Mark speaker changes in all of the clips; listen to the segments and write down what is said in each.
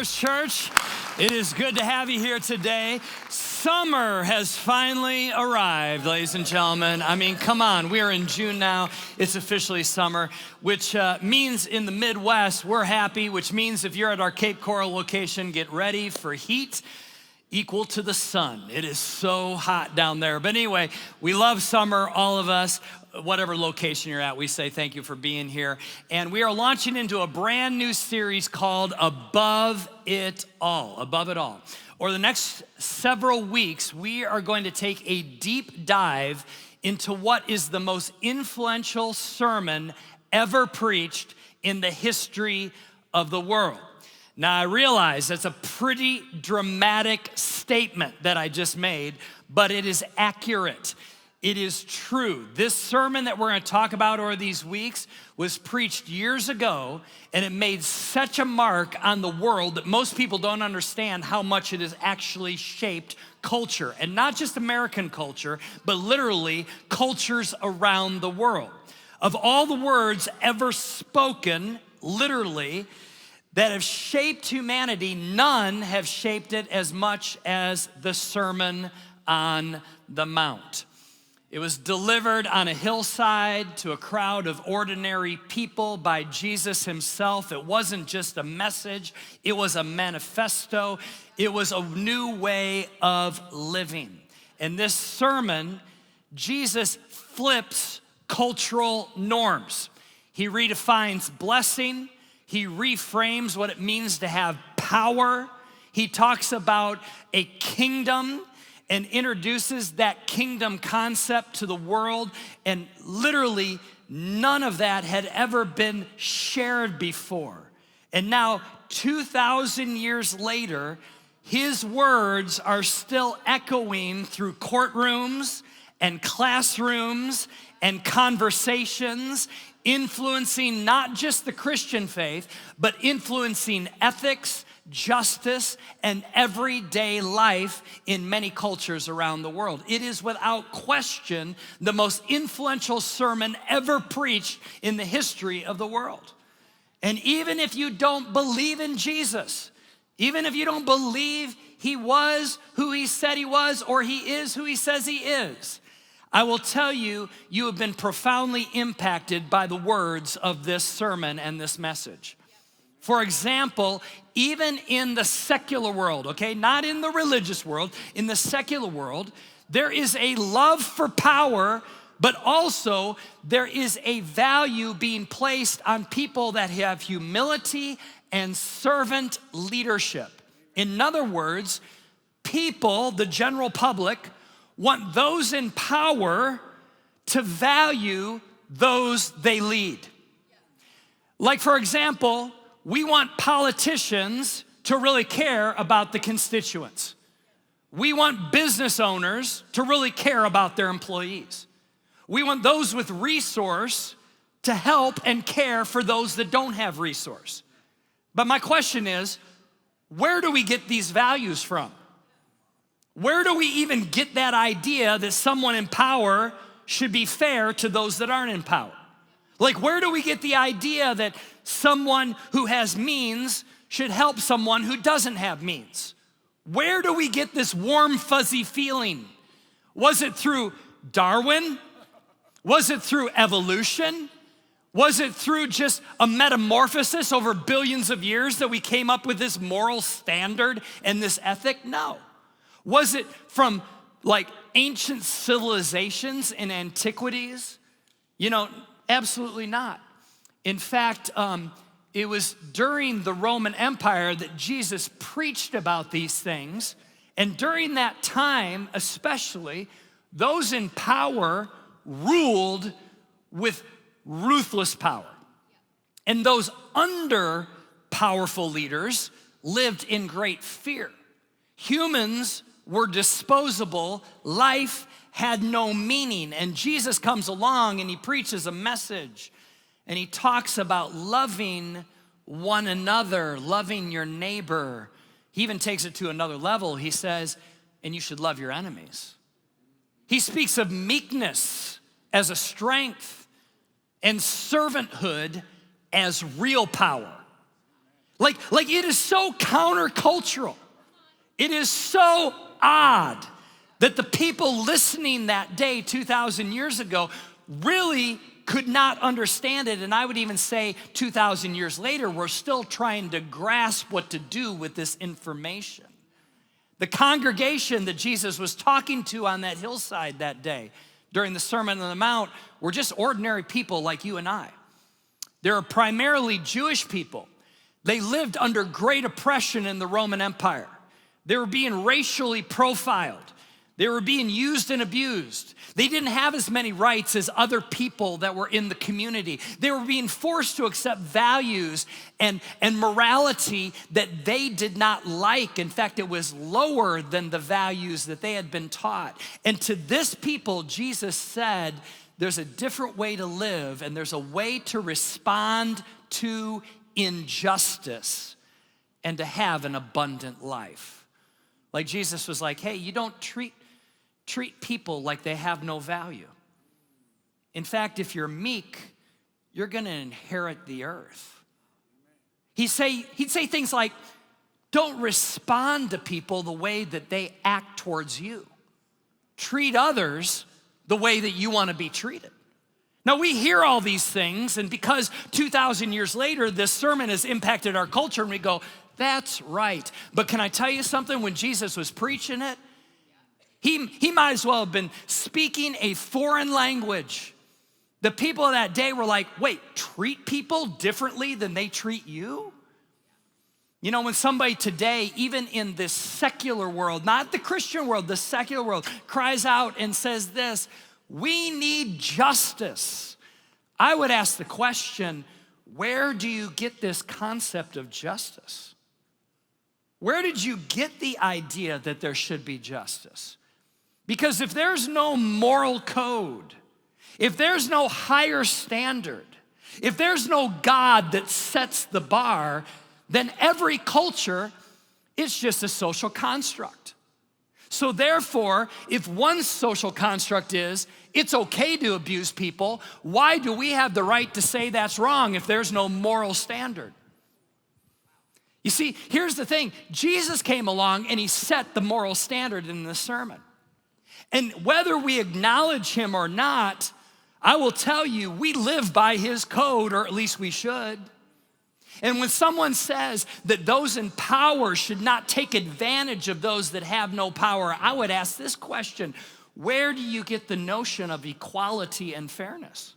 Speaker 1: First Church. It is good to have you here today. Summer has finally arrived, ladies and gentlemen. I mean, come on, we are in June now. It's officially summer, which means in the Midwest, we're happy, which means if you're at our Cape Coral location, get ready for heat equal to the sun. It is so hot down there. But anyway, we love summer, all of us. Whatever location you're at, we say thank you for being here. And we are launching into a brand new series called Above It All. Above It All. Over the next several weeks, we are going to take a deep dive into what is the most influential sermon ever preached in the history of the world. Now, I realize that's a pretty dramatic statement that I just made, but it is accurate. It is true. This sermon that we're going to talk about over these weeks was preached years ago, and it made such a mark on the world that most people don't understand how much it has actually shaped culture. And not just American culture, but literally cultures around the world. Of all the words ever spoken, literally, that have shaped humanity, none have shaped it as much as the Sermon on the Mount. It was delivered on a hillside to a crowd of ordinary people by Jesus himself. It wasn't just a message, it was a manifesto. It was a new way of living. In this sermon, Jesus flips cultural norms. He redefines blessing. He reframes what it means to have power. He talks about a kingdom and introduces that kingdom concept to the world. And literally, none of that had ever been shared before. And now, 2,000 years later, his words are still echoing through courtrooms and classrooms and conversations, influencing not just the Christian faith, but influencing ethics, justice, and everyday life in many cultures around the world. It is without question the most influential sermon ever preached in the history of the world. And even if you don't believe in Jesus, even if you don't believe he was who he said he was, or he is who he says he is, I will tell you, you have been profoundly impacted by the words of this sermon and this message. For example, even in the secular world, okay, not in the religious world, in the secular world, there is a love for power, but also there is a value being placed on people that have humility and servant leadership. In other words, people, the general public, want those in power to value those they lead. Like, for example, we want politicians to really care about the constituents. We want business owners to really care about their employees. We want those with resource to help and care for those that don't have resource. But my question is, where do we get these values from? Where do we even get that idea that someone in power should be fair to those that aren't in power? Like, where do we get the idea that someone who has means should help someone who doesn't have means? Where do we get this warm, fuzzy feeling? Was it through Darwin? Was it through evolution? Was it through just a metamorphosis over billions of years that we came up with this moral standard and this ethic? No. Was it from like ancient civilizations in antiquities? You know, absolutely not. In fact, it was during the Roman Empire that Jesus preached about these things. And during that time, especially, those in power ruled with ruthless power. And those under powerful leaders lived in great fear. Humans were disposable. Life had no meaning. And Jesus comes along and he preaches a message. And he talks about loving one another, loving your neighbor. He even takes it to another level. He says, and you should love your enemies. He speaks of meekness as a strength and servanthood as real power. Like it is so countercultural. It is so odd that the people listening that day 2,000 years ago really could not understand it. And I would even say 2,000 years later, we're still trying to grasp what to do with this information. The congregation that Jesus was talking to on that hillside that day during the Sermon on the Mount were just ordinary people like you and I. They were primarily Jewish people. They lived under great oppression in the Roman Empire. They were being racially profiled. They were being used and abused. They didn't have as many rights as other people that were in the community. They were being forced to accept values and morality that they did not like. In fact, it was lower than the values that they had been taught. And to this people, Jesus said, there's a different way to live, and there's a way to respond to injustice and to have an abundant life. Like Jesus was like, hey, you don't treat people like they have no value. In fact, if you're meek, you're gonna inherit the earth. He'd say things like, don't respond to people the way that they act towards you. Treat others the way that you wanna be treated. Now we hear all these things, and because 2,000 years later, this sermon has impacted our culture, and we go, that's right. But can I tell you something? When Jesus was preaching it, he might as well have been speaking a foreign language. The people of that day were like, wait, treat people differently than they treat you? You know, when somebody today, even in this secular world, not the Christian world, the secular world, cries out and says this, we need justice. I would ask the question, where do you get this concept of justice? Where did you get the idea that there should be justice? Because if there's no moral code, if there's no higher standard, if there's no God that sets the bar, then every culture is just a social construct. So therefore, if one social construct is, it's okay to abuse people, why do we have the right to say that's wrong if there's no moral standard? You see, here's the thing. Jesus came along and he set the moral standard in the sermon. And whether we acknowledge him or not, I will tell you, we live by his code, or at least we should. And when someone says that those in power should not take advantage of those that have no power, I would ask this question, where do you get the notion of equality and fairness?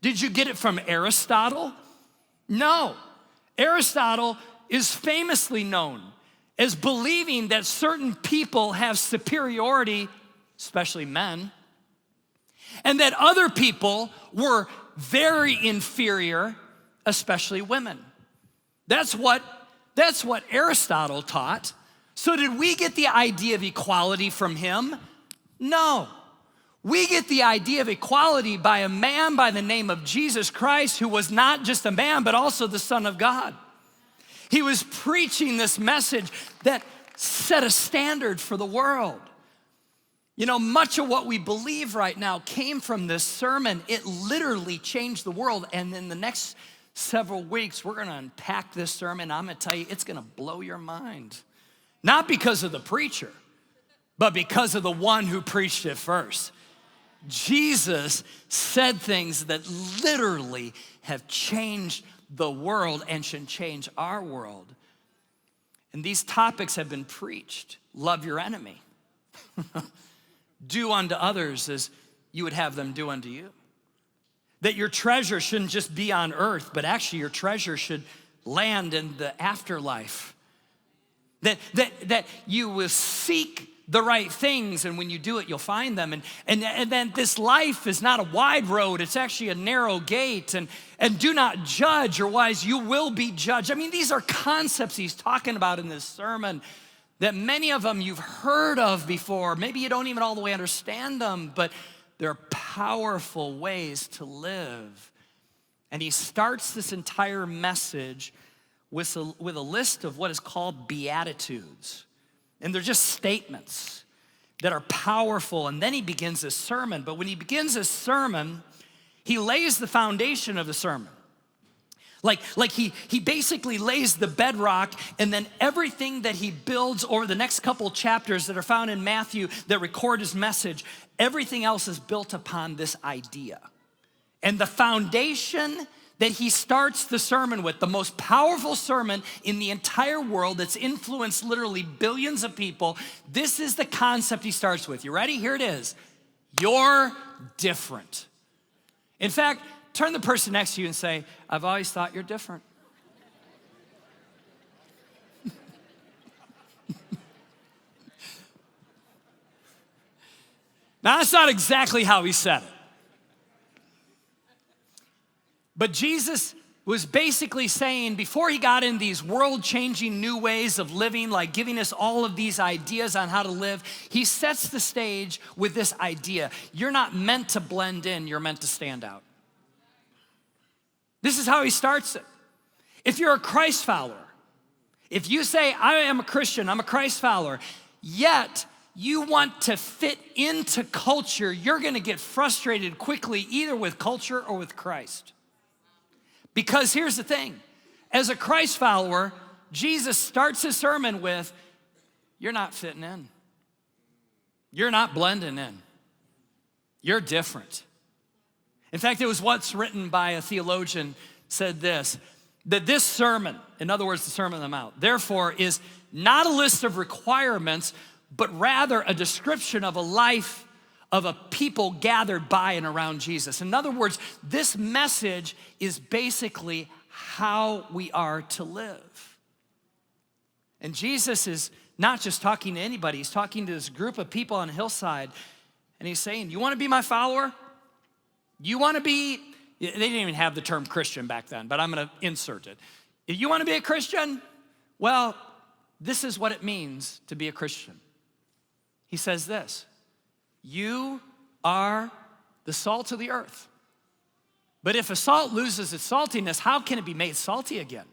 Speaker 1: Did you get it from Aristotle? No. Aristotle is famously known as believing that certain people have superiority, especially men, and that other people were very inferior, especially women. That's what Aristotle taught. So did we get the idea of equality from him? No. We get the idea of equality by a man by the name of Jesus Christ, who was not just a man, but also the Son of God. He was preaching this message that set a standard for the world. You know, much of what we believe right now came from this sermon. It literally changed the world. And in the next several weeks, we're gonna unpack this sermon. I'm gonna tell you, it's gonna blow your mind. Not because of the preacher, but because of the one who preached it first. Jesus said things that literally have changed the world and should change our world. And these topics have been preached. Love your enemy. Do unto others as you would have them do unto you. That your treasure shouldn't just be on earth, but actually your treasure should land in the afterlife. That you will seek the right things, and when you do it, you'll find them. And then this life is not a wide road, it's actually a narrow gate. And do not judge, or otherwise you will be judged. I mean, these are concepts he's talking about in this sermon that many of them you've heard of before. Maybe you don't even all the way understand them, but they're powerful ways to live. And he starts this entire message with a list of what is called Beatitudes. And they're just statements that are powerful. And then he begins his sermon. But when he begins his sermon, he lays the foundation of the sermon. Like he basically lays the bedrock, and then everything that he builds over the next couple chapters that are found in Matthew that record his message, everything else is built upon this idea. And the foundation that he starts the sermon with, the most powerful sermon in the entire world that's influenced literally billions of people, this is the concept he starts with. You ready? Here it is. You're different. In fact, turn the person next to you and say, I've always thought you're different. Now, that's not exactly how he said it. But Jesus was basically saying, before he got in these world-changing new ways of living, like giving us all of these ideas on how to live, he sets the stage with this idea. You're not meant to blend in, you're meant to stand out. This is how he starts it. If you're a Christ follower, if you say, I am a Christian, I'm a Christ follower, yet you want to fit into culture, you're gonna get frustrated quickly either with culture or with Christ. Because here's the thing, as a Christ follower, Jesus starts his sermon with, you're not fitting in. You're not blending in. You're different. In fact, it was what's written by a theologian said this, that this sermon, in other words, the Sermon on the Mount, therefore is not a list of requirements, but rather a description of a life of a people gathered by and around Jesus. In other words, this message is basically how we are to live. And Jesus is not just talking to anybody, he's talking to this group of people on a hillside, and he's saying, you wanna be my follower? You wanna be, they didn't even have the term Christian back then, but I'm gonna insert it. If you wanna be a Christian, well, this is what it means to be a Christian. He says this, you are the salt of the earth. But if a salt loses its saltiness, how can it be made salty again?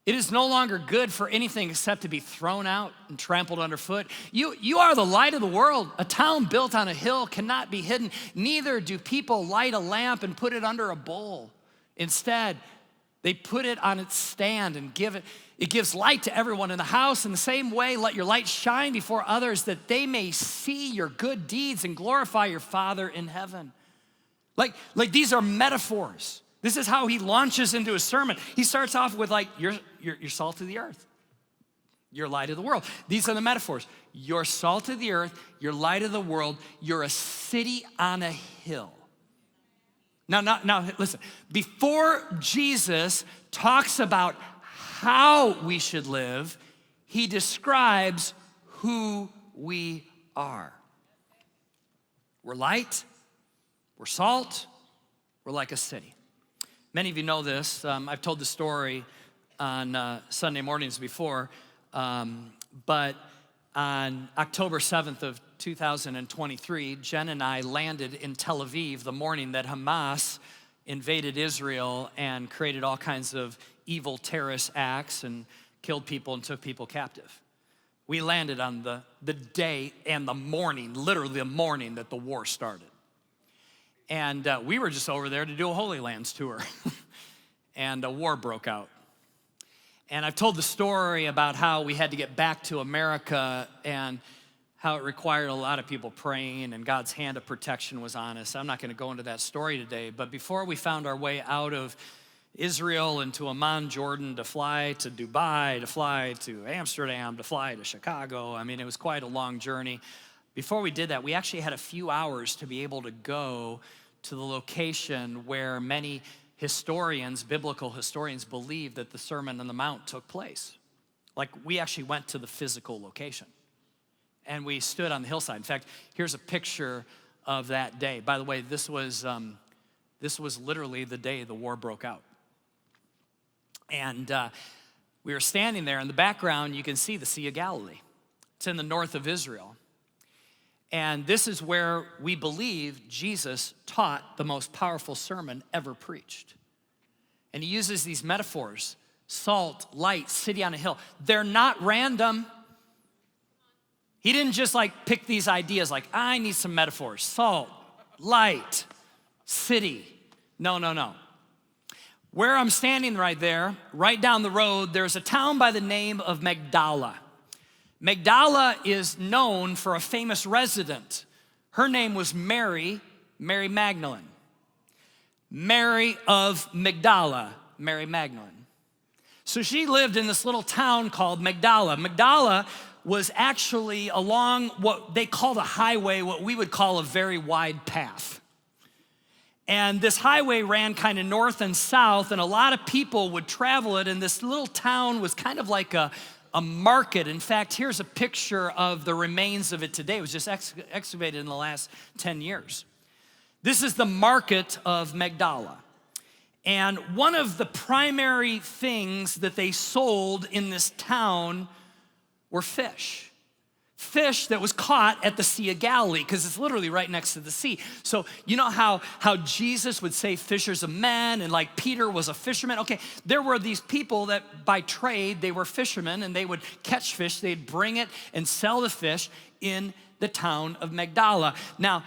Speaker 1: It is no longer good for anything except to be thrown out and trampled underfoot. You are the light of the world. A town built on a hill cannot be hidden. Neither do people light a lamp and put it under a bowl. Instead, they put it on its stand and it gives light to everyone in the house. In the same way, let your light shine before others that they may see your good deeds and glorify your Father in heaven. Like these are metaphors. This is how he launches into a sermon. He starts off with like, you're salt of the earth. You're light of the world. These are the metaphors. You're salt of the earth, you're light of the world, you're a city on a hill. Now, listen, before Jesus talks about how we should live, he describes who we are. We're light, we're salt, we're like a city. Many of you know this. I've told the story on Sunday mornings before, but on October 7th of 2023, Jen and I landed in Tel Aviv the morning that Hamas invaded Israel and created all kinds of evil terrorist acts and killed people and took people captive. We landed on the day and the morning, literally the morning that the war started. And we were just over there to do a Holy Lands tour. And a war broke out. And I've told the story about how we had to get back to America and how it required a lot of people praying and God's hand of protection was on us. I'm not gonna go into that story today, but before we found our way out of Israel and to Amman, Jordan, to fly to Dubai, to fly to Amsterdam, to fly to Chicago, I mean, it was quite a long journey. Before we did that, we actually had a few hours to be able to go to the location where many historians, biblical historians, believe that the Sermon on the Mount took place. Like, we actually went to the physical location. And we stood on the hillside. In fact, here's a picture of that day. By the way, this was literally the day the war broke out. And we were standing there. In the background, you can see the Sea of Galilee. It's in the north of Israel. And this is where we believe Jesus taught the most powerful sermon ever preached. And he uses these metaphors, salt, light, city on a hill. They're not random. He didn't just like pick these ideas like, I need some metaphors, salt, light, city. No. Where I'm standing right there, right down the road, there's a town by the name of Magdala. Magdala is known for a famous resident. Her name was Mary Magdalene. Mary of Magdala, Mary Magdalene. So she lived in this little town called Magdala. Magdala was actually along what they called a highway, what we would call a very wide path. And this highway ran kind of north and south, and a lot of people would travel it, and this little town was kind of like a market. In fact, here's a picture of the remains of it today. It was just excavated in the last 10 years. This is the market of Magdala. And one of the primary things that they sold in this town were fish. Fish that was caught at the Sea of Galilee, because it's literally right next to the sea. So you know how Jesus would say fishers of men, and like Peter was a fisherman? Okay, there were these people that by trade, they were fishermen, and they would catch fish, they'd bring it and sell the fish in the town of Magdala. Now,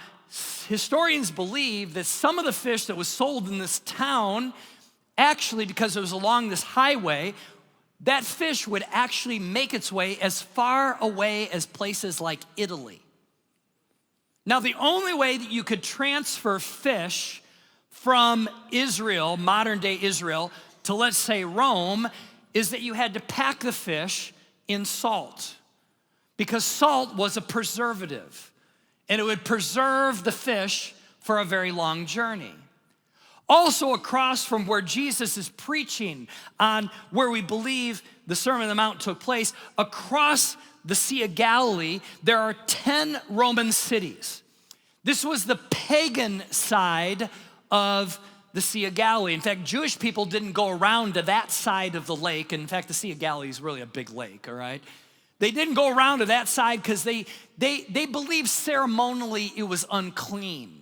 Speaker 1: historians believe that some of the fish that was sold in this town, actually because it was along this highway, that fish would actually make its way as far away as places like Italy. Now, the only way that you could transfer fish from Israel, modern day Israel, to let's say Rome, is that you had to pack the fish in salt, because salt was a preservative, and it would preserve the fish for a very long journey. Also across from where Jesus is preaching on where we believe the Sermon on the Mount took place, across the Sea of Galilee, there are 10 Roman cities. This was the pagan side of the Sea of Galilee. In fact, Jewish people didn't go around to that side of the lake. In fact, the Sea of Galilee is really a big lake, all right? They didn't go around to that side because they believed ceremonially it was unclean.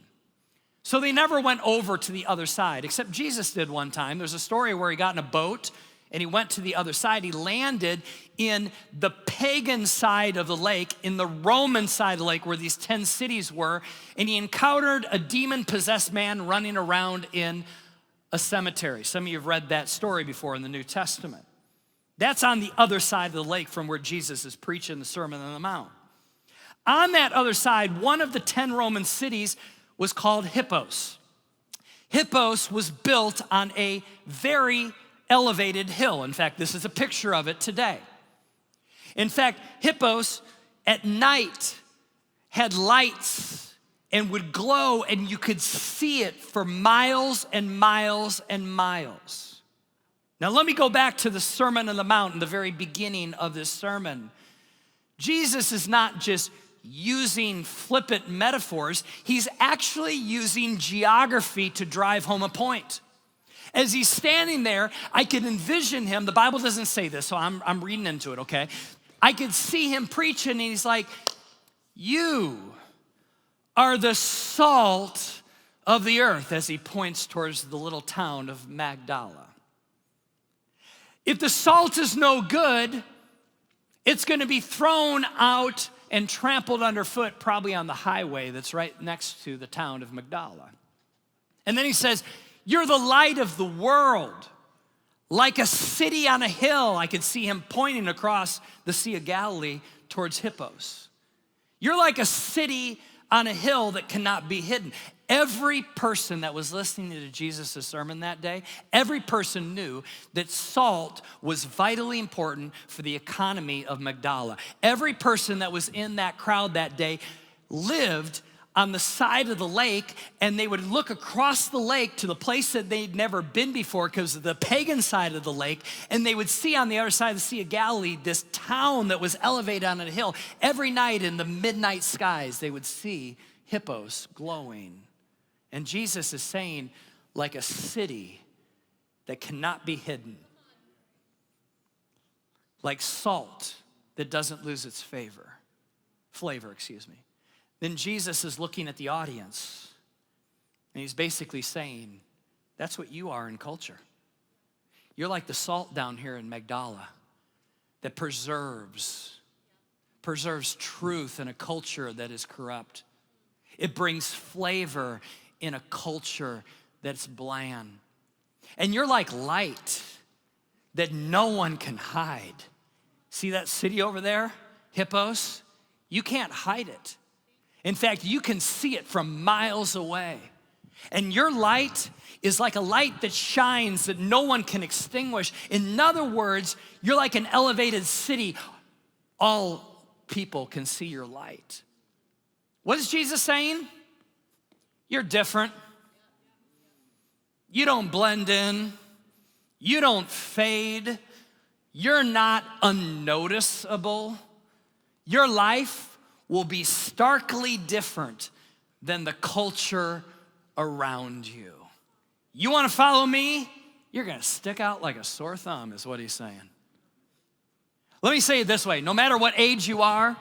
Speaker 1: So they never went over to the other side, except Jesus did one time. There's a story where he got in a boat and he went to the other side. He landed in the pagan side of the lake, in the Roman side of the lake where these 10 cities were, and he encountered a demon-possessed man running around in a cemetery. Some of you have read that story before in the New Testament. That's on the other side of the lake from where Jesus is preaching the Sermon on the Mount. On that other side, one of the 10 Roman cities was called Hippos. Hippos was built on a very elevated hill. In fact, this is a picture of it today. In fact, Hippos at night had lights and would glow, and you could see it for miles and miles and miles. Now let me go back to the Sermon on the Mount in the very beginning of this sermon. Jesus is not just using flippant metaphors, he's actually using geography to drive home a point. As he's standing there, I can envision him. The Bible doesn't say this, so I'm reading into it, okay? I could see him preaching, and he's like, you are the salt of the earth, as he points towards the little town of Magdala. If the salt is no good, it's gonna be thrown out and trampled underfoot, probably on the highway that's right next to the town of Magdala. And then he says, you're the light of the world, like a city on a hill. I could see him pointing across the Sea of Galilee towards Hippos. You're like a city on a hill that cannot be hidden. Every person that was listening to Jesus' sermon that day, every person knew that salt was vitally important for the economy of Magdala. Every person that was in that crowd that day lived on the side of the lake, and they would look across the lake to the place that they'd never been before because of the pagan side of the lake, and they would see on the other side of the Sea of Galilee this town that was elevated on a hill. Every night in the midnight skies, they would see Hippos glowing. And Jesus is saying, like a city that cannot be hidden, like salt that doesn't lose its flavor. Then Jesus is looking at the audience, and he's basically saying, that's what you are in culture. You're like the salt down here in Magdala that preserves truth in a culture that is corrupt. It brings flavor in a culture that's bland. And you're like light that no one can hide. See that city over there, Hippos? You can't hide it. In fact, you can see it from miles away. And your light is like a light that shines that no one can extinguish. In other words, you're like an elevated city. All people can see your light. What is Jesus saying? You're different. You don't blend in. You don't fade. You're not unnoticeable. Your life will be starkly different than the culture around you. You want to follow me? You're going to stick out like a sore thumb, is what he's saying. Let me say it this way. No matter what age you are,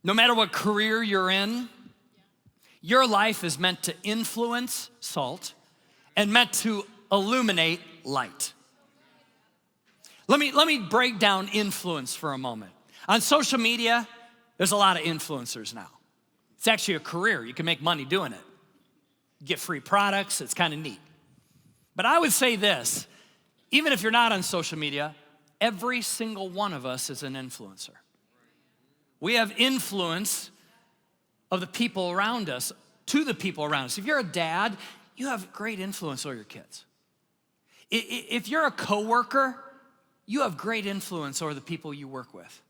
Speaker 1: no matter what career you're in, your life is meant to influence salt and meant to illuminate light. Let me break down influence for a moment. On social media, there's a lot of influencers now. It's actually a career. You can make money doing it. You get free products. It's kind of neat. But I would say this, even if you're not on social media, every single one of us is an influencer. We have influence of the people around us, to the people around us. If you're a dad, you have great influence over your kids. If you're a coworker, you have great influence over the people you work with.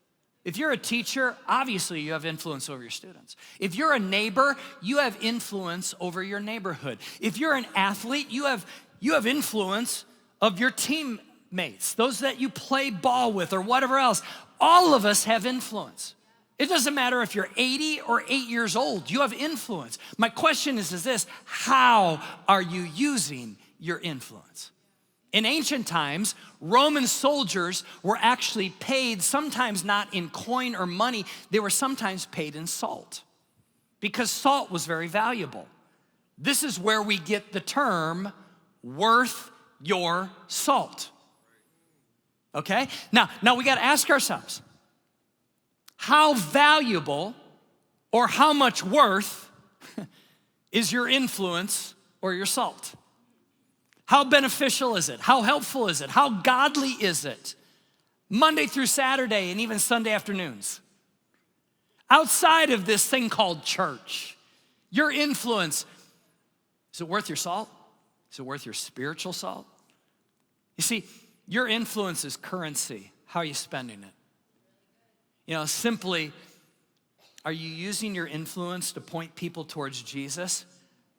Speaker 1: If you're a teacher, obviously you have influence over your students. If you're a neighbor, you have influence over your neighborhood. If you're an athlete, you have influence of your teammates, those that you play ball with or whatever else. All of us have influence. It doesn't matter if you're 80 or 8 years old, you have influence. My question is this, how are you using your influence? In ancient times, Roman soldiers were actually paid, sometimes not in coin or money, they were sometimes paid in salt because salt was very valuable. This is where we get the term worth your salt. Okay? Now we got to ask ourselves, how valuable or how much worth is your influence or your salt? How beneficial is it? How helpful is it? How godly is it? Monday through Saturday and even Sunday afternoons. Outside of this thing called church, your influence, is it worth your salt? Is it worth your spiritual salt? You see, your influence is currency. How are you spending it? You know, simply, are you using your influence to point people towards Jesus?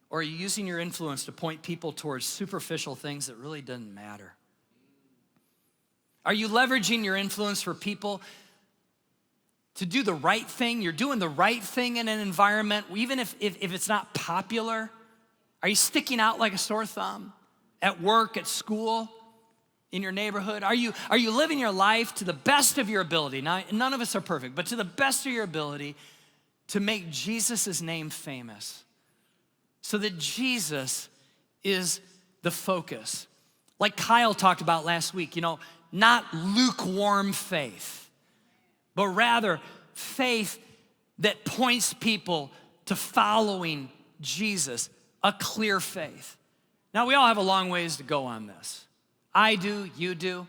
Speaker 1: Or are you using your influence to point people towards superficial things that really doesn't matter? Are you leveraging your influence for people to do the right thing? You're doing the right thing in an environment, even if it's not popular. Are you sticking out like a sore thumb at work, at school, in your neighborhood? Are you living your life to the best of your ability? Now, none of us are perfect, but to the best of your ability to make Jesus' name famous so that Jesus is the focus. Like Kyle talked about last week, you know, not lukewarm faith, but rather faith that points people to following Jesus, a clear faith. Now, we all have a long ways to go on this. I do, you do.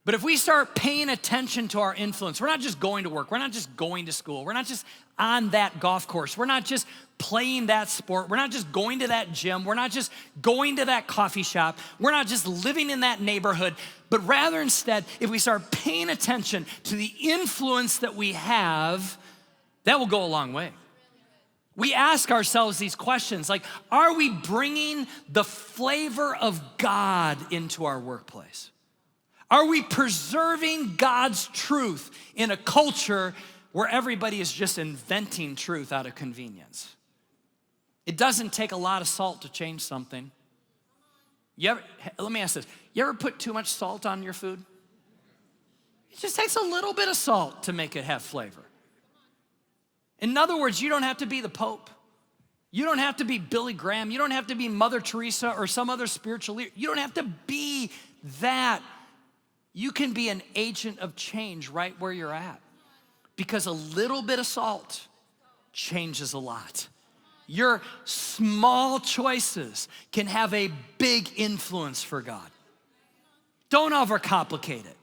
Speaker 1: But if we start paying attention to our influence, we're not just going to work, we're not just going to school, we're not just on that golf course, we're not just playing that sport, we're not just going to that gym, we're not just going to that coffee shop, we're not just living in that neighborhood, but rather instead, if we start paying attention to the influence that we have, that will go a long way. We ask ourselves these questions like, are we bringing the flavor of God into our workplace? Are we preserving God's truth in a culture where everybody is just inventing truth out of convenience? It doesn't take a lot of salt to change something. Let me ask this. You ever put too much salt on your food? It just takes a little bit of salt to make it have flavor. In other words, you don't have to be the Pope. You don't have to be Billy Graham. You don't have to be Mother Teresa or some other spiritual leader. You don't have to be that. You can be an agent of change right where you're at because a little bit of salt changes a lot. Your small choices can have a big influence for God. Don't overcomplicate it.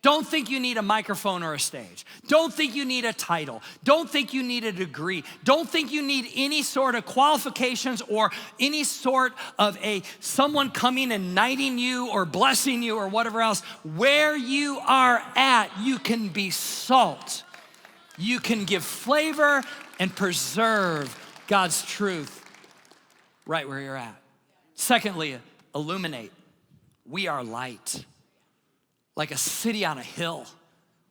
Speaker 1: Don't think you need a microphone or a stage. Don't think you need a title. Don't think you need a degree. Don't think you need any sort of qualifications or any sort of someone coming and knighting you or blessing you or whatever else. Where you are at, you can be salt. You can give flavor and preserve God's truth right where you're at. Secondly, illuminate. We are light. Like a city on a hill,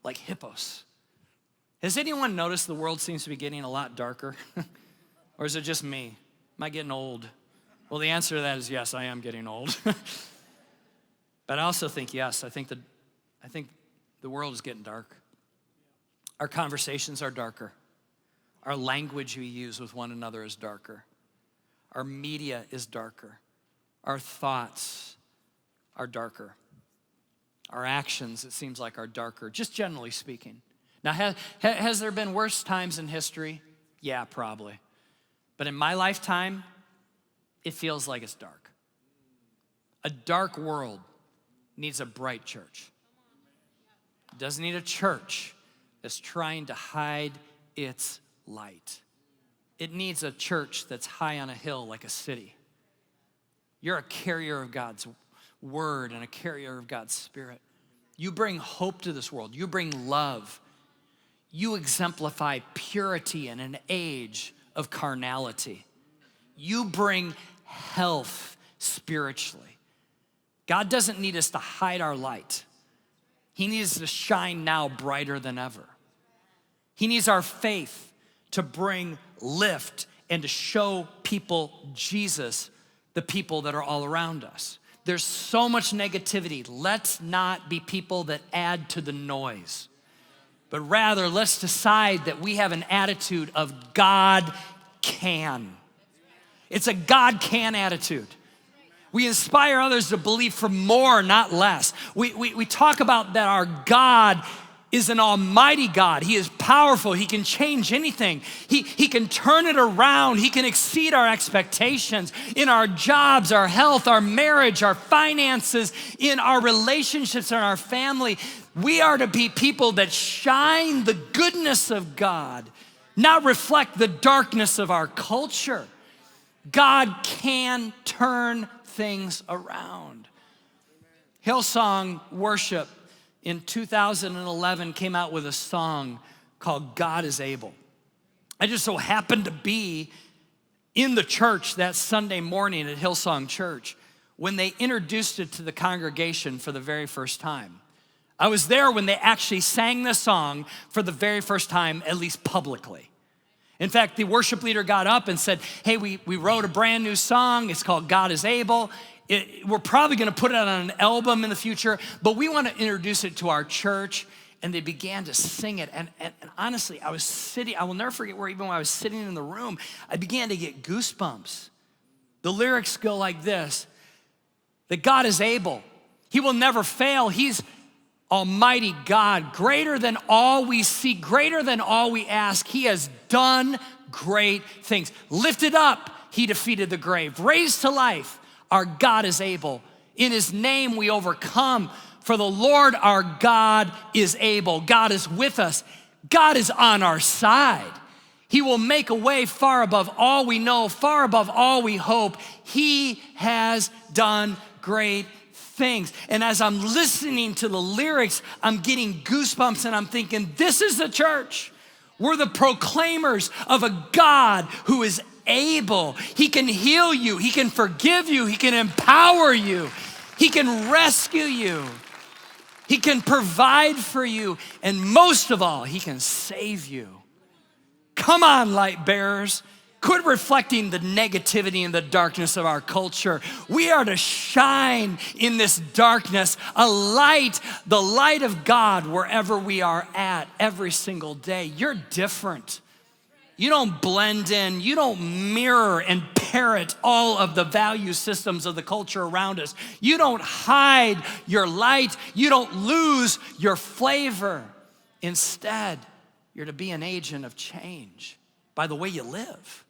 Speaker 1: like Hippos. Has anyone noticed the world seems to be getting a lot darker? Or is it just me? Am I getting old? Well, the answer to that is yes, I am getting old. But I also think yes, I think the world is getting dark. Our conversations are darker. Our language we use with one another is darker. Our media is darker. Our thoughts are darker. Our actions, it seems like, are darker, just generally speaking. Now, has there been worse times in history? Yeah, probably. But in my lifetime, it feels like it's dark. A dark world needs a bright church. It doesn't need a church that's trying to hide its light. It needs a church that's high on a hill like a city. You're a carrier of God's word and a carrier of God's spirit. You bring hope to this world. You bring love. You exemplify purity in an age of carnality. You bring health spiritually. God doesn't need us to hide our light. He needs to shine now brighter than ever. He needs our faith to bring lift and to show people Jesus, the people that are all around us. There's so much negativity. Let's not be people that add to the noise, but rather let's decide that we have an attitude of God can. It's a God can attitude. We inspire others to believe for more, not less. We talk about that our God is an almighty God. He is powerful. He can change anything. He can turn it around. He can exceed our expectations in our jobs, our health, our marriage, our finances, in our relationships, in our family. We are to be people that shine the goodness of God, not reflect the darkness of our culture. God can turn things around. Hillsong Worship in 2011 came out with a song called God is Able. I just so happened to be in the church that Sunday morning at Hillsong Church when they introduced it to the congregation for the very first time. I was there when they actually sang the song for the very first time, at least publicly. In fact, the worship leader got up and said, hey, we wrote a brand new song. It's called God is Able. We're probably gonna put it on an album in the future, but we wanna introduce it to our church. And they began to sing it. And honestly, I will never forget where even when I was sitting in the room, I began to get goosebumps. The lyrics go like this, that God is able. He will never fail. He's Almighty God, greater than all we see, greater than all we ask. He has done great things. Lifted up, he defeated the grave. Raised to life, our God is able. In his name we overcome. For the Lord our God is able. God is with us. God is on our side. He will make a way far above all we know, far above all we hope. He has done great things. And as I'm listening to the lyrics, I'm getting goosebumps and I'm thinking, this is the church. We're the proclaimers of a God who is able. He can heal you. He can forgive you. He can empower you. He can rescue you. He can provide for you. And most of all, he can save you. Come on, light bearers. Quit reflecting the negativity and the darkness of our culture. We are to shine in this darkness, a light, the light of God wherever we are at every single day. You're different. You don't blend in. You don't mirror and parrot all of the value systems of the culture around us. You don't hide your light. You don't lose your flavor. Instead, you're to be an agent of change by the way you live.